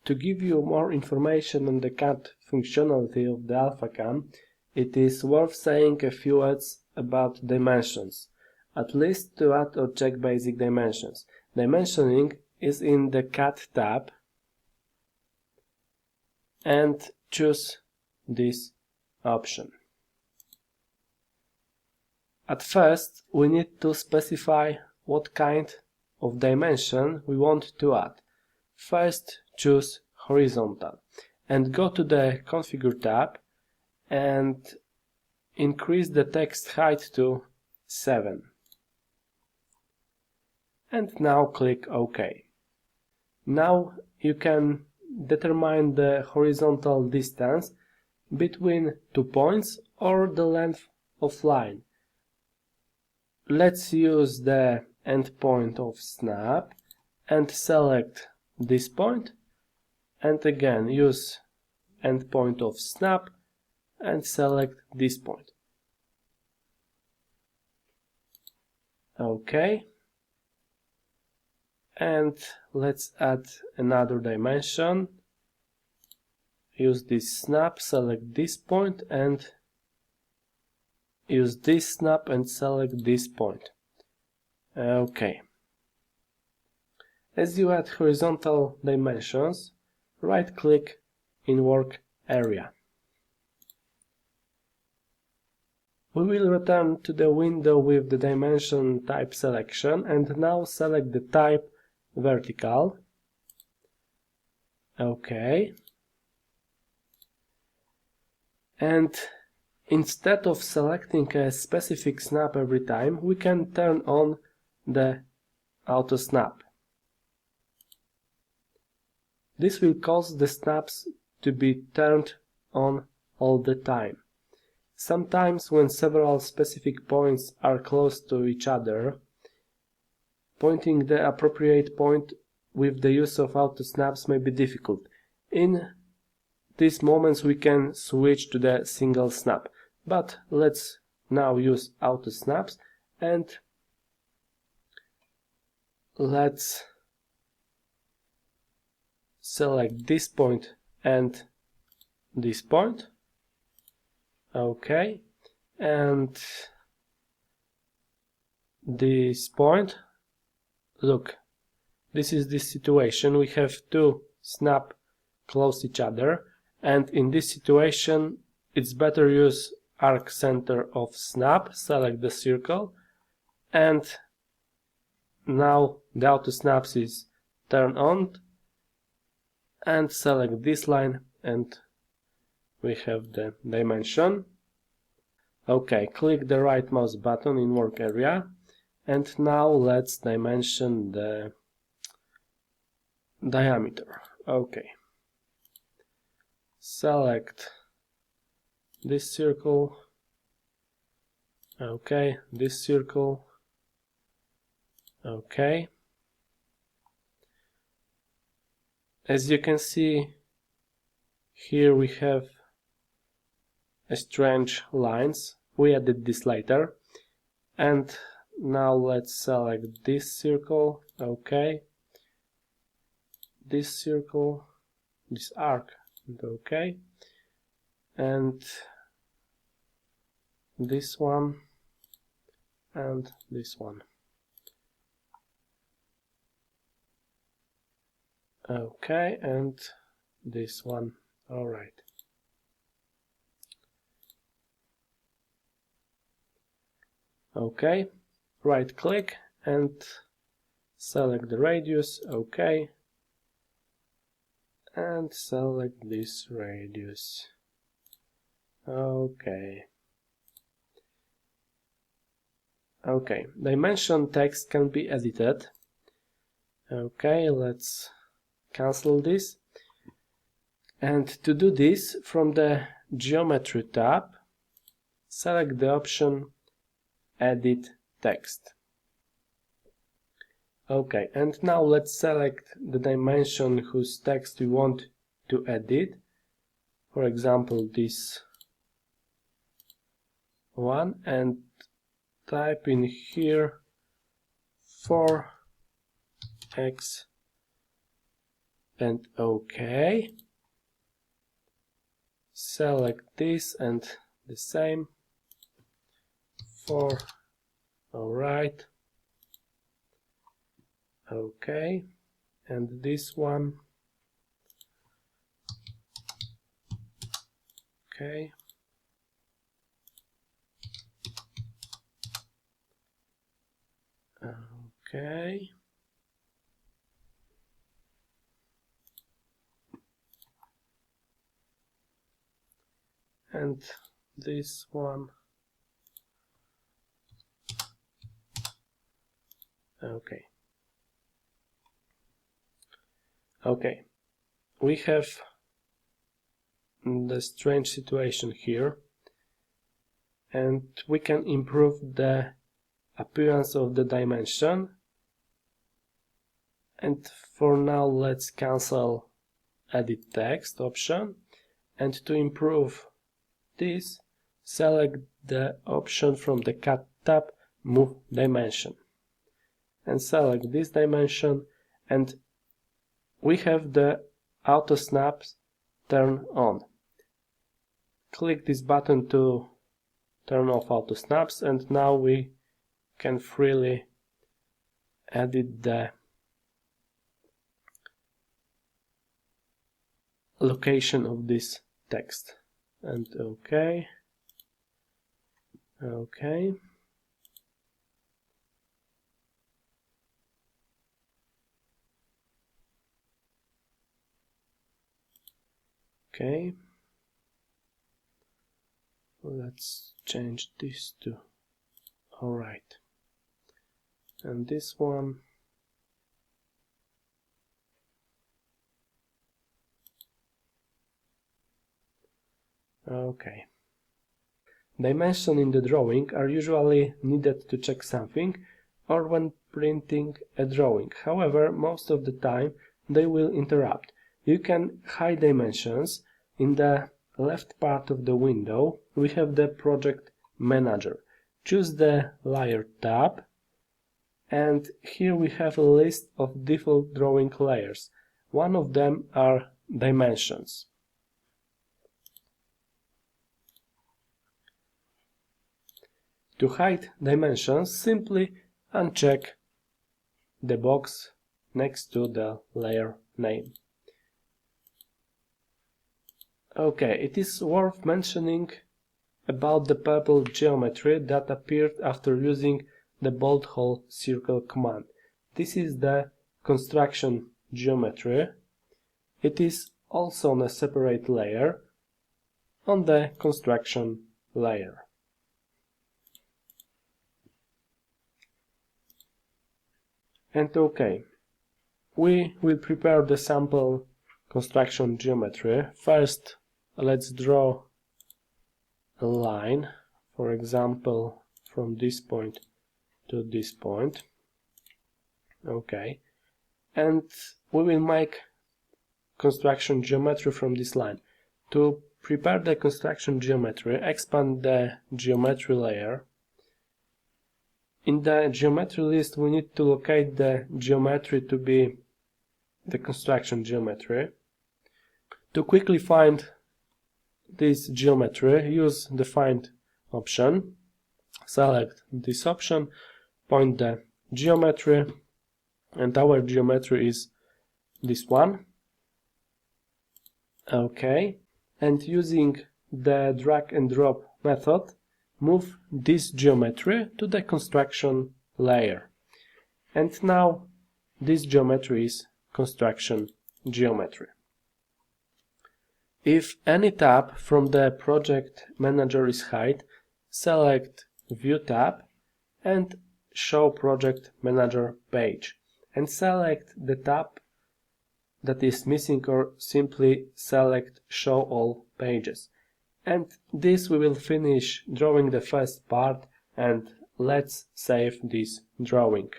to give you more information on the cut functionality of the Alphacam, it is worth saying a few words about dimensions, at least to add or check basic dimensions. Dimensioning is in the Cut tab, and choose this option. At first, we need to specify what kind of dimension we want to add. First, choose horizontal and go to the Configure tab and increase the text height to 7. And now click OK. Now you can determine the horizontal distance between 2 points or the length of line. Let's use the endpoint of snap and select this point, and again use endpoint of snap and select this point. OK. And let's add another dimension. Use this snap, select this point, and use this snap and select this point. OK. As you add horizontal dimensions, right-click in Work Area. We will return to the window with the dimension type selection, and now select the type vertical. OK. And instead of selecting a specific snap every time, we can turn on the auto snap. This will cause the snaps to be turned on all the time. Sometimes when several specific points are close to each other, pointing the appropriate point with the use of auto snaps may be difficult. In these moments we can switch to the single snap, but let's now use auto snaps and let's select this point and this point. OK, and this point. Look, this is the situation. We have two snaps close each other, and in this situation it's better use arc center of snap, select the circle, and now the auto snaps is turned on, and select this line and we have the dimension. OK, click the right mouse button in Work Area, and now let's dimension the diameter. OK. Select this circle. OK, this circle. OK. As you can see, here we have strange lines. We added this later. And now let's select this circle. OK. This circle, this arc, and OK. And this one and this one. OK, and this one. All right. OK, right click and select the radius. OK, and select this radius. OK. OK, dimension text can be edited. OK, let's cancel this. And to do this, from the Geometry tab, select the option Edit Text. OK, and now let's select the dimension whose text we want to edit. For example, this one, and type in here 4x and OK. Select this and the same. 4. Alright. OK. And this one. OK. OK. And this one. Okay. Okay. We have the strange situation here, and we can improve the appearance of the dimension. And for now, let's cancel Edit Text option, and to improve this, select the option from the Cut tab, Move Dimension, and select this dimension, and we have the Auto Snaps turn on. Click this button to turn off Auto Snaps, and now we can freely edit the location of this text. And OK. OK. Okay. Let's change this to alright. And this one. Okay. Dimensions in the drawing are usually needed to check something or when printing a drawing. However, most of the time they will interrupt. You can hide dimensions. In the left part of the window we have the Project Manager. Choose the Layer tab, and here we have a list of default drawing layers. One of them are dimensions. To hide dimensions, simply uncheck the box next to the layer name. Okay, it is worth mentioning about the purple geometry that appeared after using the bolt hole circle command. This is the construction geometry. It is also on a separate layer on the construction layer. And OK, we will prepare the sample construction geometry. First, let's draw a line, for example, from this point to this point. OK, and we will make construction geometry from this line. To prepare the construction geometry, expand the geometry layer. In the geometry list, we need to locate the geometry to be the construction geometry. To quickly find this geometry, use the Find option. Select this option, point the geometry, and our geometry is this one. OK, and using the drag and drop method, move this geometry to the construction layer. And now this geometry is construction geometry. If any tab from the Project Manager is hid, select View tab and Show Project Manager page, and select the tab that is missing, or simply select Show All Pages. And this we will finish drawing the first part, and let's save this drawing.